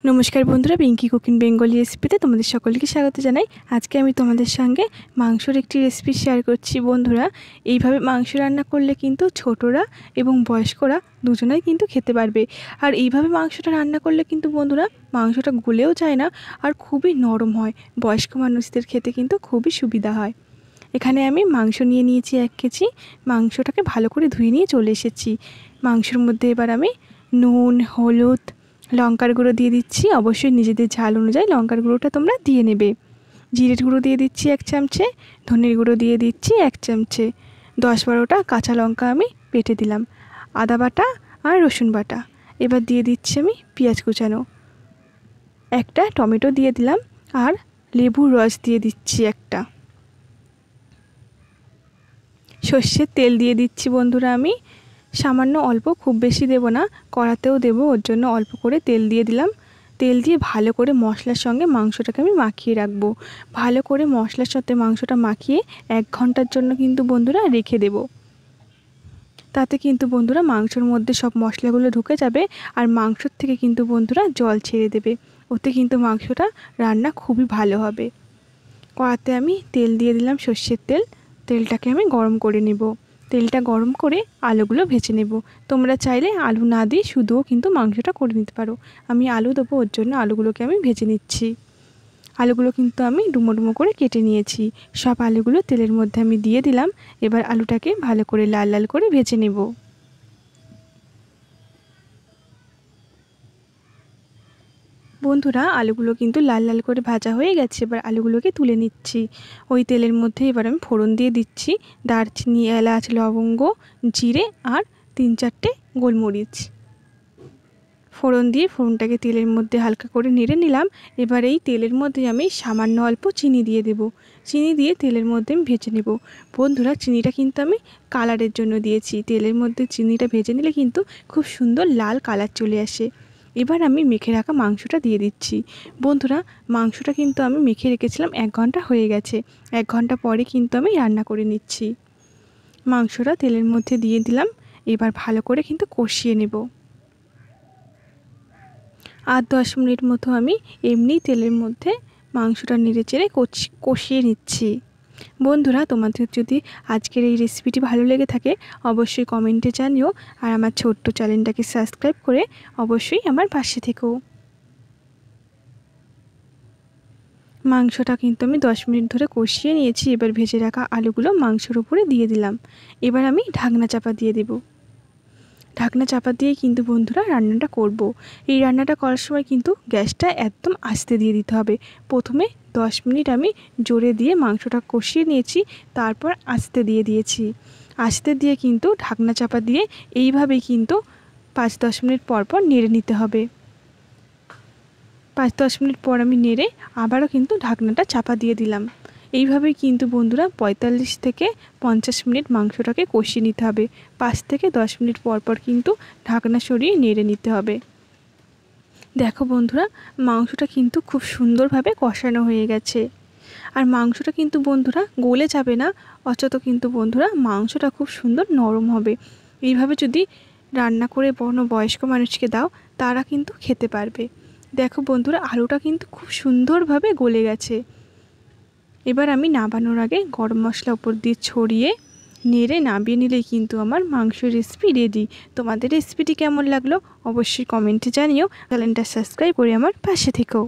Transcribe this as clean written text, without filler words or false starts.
নমস্কার বন্ধুরা, Pinki cooking Bengali রেসিপিতে তোমাদের সকলকে স্বাগত জানাই। আজকে আমি তোমাদের সঙ্গে মাংসর একটি রেসিপি শেয়ার করছি। বন্ধুরা, এইভাবে মাংস রান্না করলে কিন্তু ছোটরা এবং বয়স্করা দুজনেই কিন্তু খেতে পারবে। আর এইভাবে মাংসটা রান্না করলে কিন্তু বন্ধুরা মাংসটা গলেও যায় না আর খুবই নরম হয়। বয়স্ক মানুষদের খেতে কিন্তু খুবই সুবিধা হয়। এখানে আমি মাংস নিয়ে নিয়েছি 1 কেজি। মাংসটাকে ভালো করে ধুয়ে নিয়ে চলে এসেছি। মাংসের মধ্যে এবার আমি নুন, হলুদ, লঙ্কার গুঁড়ো দিয়ে দিচ্ছি। অবশ্যই নিজেদের ঝাল অনুযায়ী লঙ্কার গুঁড়োটা তোমরা দিয়ে নেবে। জিরের গুঁড়ো দিয়ে দিচ্ছি 1 চামচে, ধনের গুঁড়ো দিয়ে দিচ্ছি 1 চামচে, 10-12টা কাঁচা লঙ্কা আমি বেটে দিলাম, আদা বাটা আর রসুন বাটা। এবার দিয়ে দিচ্ছি আমি পেঁয়াজ কুচানো, একটা টমেটো দিয়ে দিলাম আর লেবুর রস দিয়ে দিচ্ছি একটা। সর্ষের তেল দিয়ে দিচ্ছি বন্ধুরা আমি সামান্য অল্প, খুব বেশি দেব না, কড়াতেও দেবো, ওর জন্য অল্প করে তেল দিয়ে দিলাম। তেল দিয়ে ভালো করে মশলার সঙ্গে মাংসটাকে আমি মাখিয়ে রাখবো। ভালো করে মশলার সাথে মাংসটা মাখিয়ে 1 ঘন্টার জন্য কিন্তু বন্ধুরা রেখে দেব। তাতে কিন্তু বন্ধুরা মাংসর মধ্যে সব মশলাগুলো ঢুকে যাবে আর মাংসর থেকে কিন্তু বন্ধুরা জল ছেড়ে দেবে। ওতে কিন্তু মাংসটা রান্না খুবই ভালো হবে। কড়াতে আমি তেল দিয়ে দিলাম, সর্ষের তেল। তেলটাকে আমি গরম করে নেব। তেলটা গরম করে আলুগুলো ভেজে নেব। তোমরা চাইলে আলু না দিয়ে শুধুও কিন্তু মাংসটা করে নিতে পারো। আমি আলু দেবো, ওর জন্য আলুগুলোকে আমি ভেজে নিচ্ছি। আলুগুলো কিন্তু আমি ডুমো ডুমো করে কেটে নিয়েছি। সব আলুগুলো তেলের মধ্যে আমি দিয়ে দিলাম। এবার আলুটাকে ভালো করে লাল লাল করে ভেজে নেব। বন্ধুরা, আলুগুলো কিন্তু লাল লাল করে ভাজা হয়ে গেছে। এবার আলুগুলোকে তুলে নিচ্ছি। ওই তেলের মধ্যে এবার আমি ফোড়ন দিয়ে দিচ্ছি দারচিনি, এলাচ, লবঙ্গ, জিরে আর 3-4টে গোলমরিচ। ফোড়ন দিয়ে ফোড়নটাকে তেলের মধ্যে হালকা করে নেড়ে নিলাম। এবার এই তেলের মধ্যে আমি সামান্য অল্প চিনি দিয়ে দেব। চিনি দিয়ে তেলের মধ্যে আমি ভেজে নেব। বন্ধুরা, চিনিটা কিন্তু আমি কালারের জন্য দিয়েছি। তেলের মধ্যে চিনিটা ভেজে নিলে কিন্তু খুব সুন্দর লাল কালার চলে আসে। এবার আমি মেখে রাখা মাংসটা দিয়ে দিচ্ছি। বন্ধুরা, মাংসটা কিন্তু আমি মেখে রেখেছিলাম, 1 ঘন্টা হয়ে গেছে। 1 ঘন্টা পরে কিন্তু আমি রান্না করে নিচ্ছি। মাংসটা তেলের মধ্যে দিয়ে দিলাম। এবার ভালো করে কিন্তু কষিয়ে নেব। 8-10 মিনিট মতো আমি এমনি তেলের মধ্যে মাংসটা নেড়ে চেড়ে কষিয়ে নিচ্ছি। বন্ধুরা, তোমাদের যদি আজকের এই রেসিপিটি ভালো লেগে থাকে অবশ্যই কমেন্টে জানিও আর আমার ছোট্ট চ্যানেলটাকে সাবস্ক্রাইব করে অবশ্যই আমার পাশে থেকো। মাংসটা কিন্তু আমি 10 মিনিট ধরে কষিয়ে নিয়েছি। এবার ভেজে রাখা আলুগুলো মাংসের উপরে দিয়ে দিলাম। এবার আমি ঢাকনা চাপা দিয়ে দেব। ঢাকনা চাপা দিয়ে কিন্তু বন্ধুরা রান্নাটা করব। এই রান্নাটা করার সময় কিন্তু গ্যাসটা একদম আস্তে দিয়ে দিতে হবে। প্রথমে 10 মিনিট আমি জোরে দিয়ে মাংসটা কষিয়ে নিয়েছি, তারপর আস্তে দিয়ে দিয়েছি। আস্তে দিয়ে কিন্তু ঢাকনা চাপা দিয়ে এইভাবেই কিন্তু 5-10 মিনিট পর পর নেড়ে নিতে হবে। 5-10 মিনিট পর আমি নেড়ে আবারও কিন্তু ঢাকনাটা চাপা দিয়ে দিলাম। এইভাবেই কিন্তু বন্ধুরা 45 থেকে 50 মিনিট মাংসটাকে কষিয়ে নিতে হবে। 5 থেকে 10 মিনিট পর পর কিন্তু ঢাকনা সরিয়ে নেড়ে নিতে হবে। দেখো বন্ধুরা, মাংসটা কিন্তু খুব সুন্দরভাবে কষানো হয়ে গেছে। আর মাংসটা কিন্তু বন্ধুরা গলে যাবে না, অথচ কিন্তু বন্ধুরা মাংসটা খুব সুন্দর নরম হবে। এইভাবে যদি রান্না করে কোনো বয়স্ক মানুষকে দাও, তারা কিন্তু খেতে পারবে। দেখো বন্ধুরা, আলুটা কিন্তু খুব সুন্দরভাবে গলে গেছে। এবার আমি নামানোর আগে গরম মশলা উপর দিয়ে ছড়িয়ে নেড়ে নামিয়ে নিলেই কিন্তু আমার মাংসের রেসিপি রেডি। তোমাদের রেসিপিটি কেমন লাগলো অবশ্যই কমেন্টে জানিও। চ্যানেলটা সাবস্ক্রাইব করে আমার পাশে থেকো।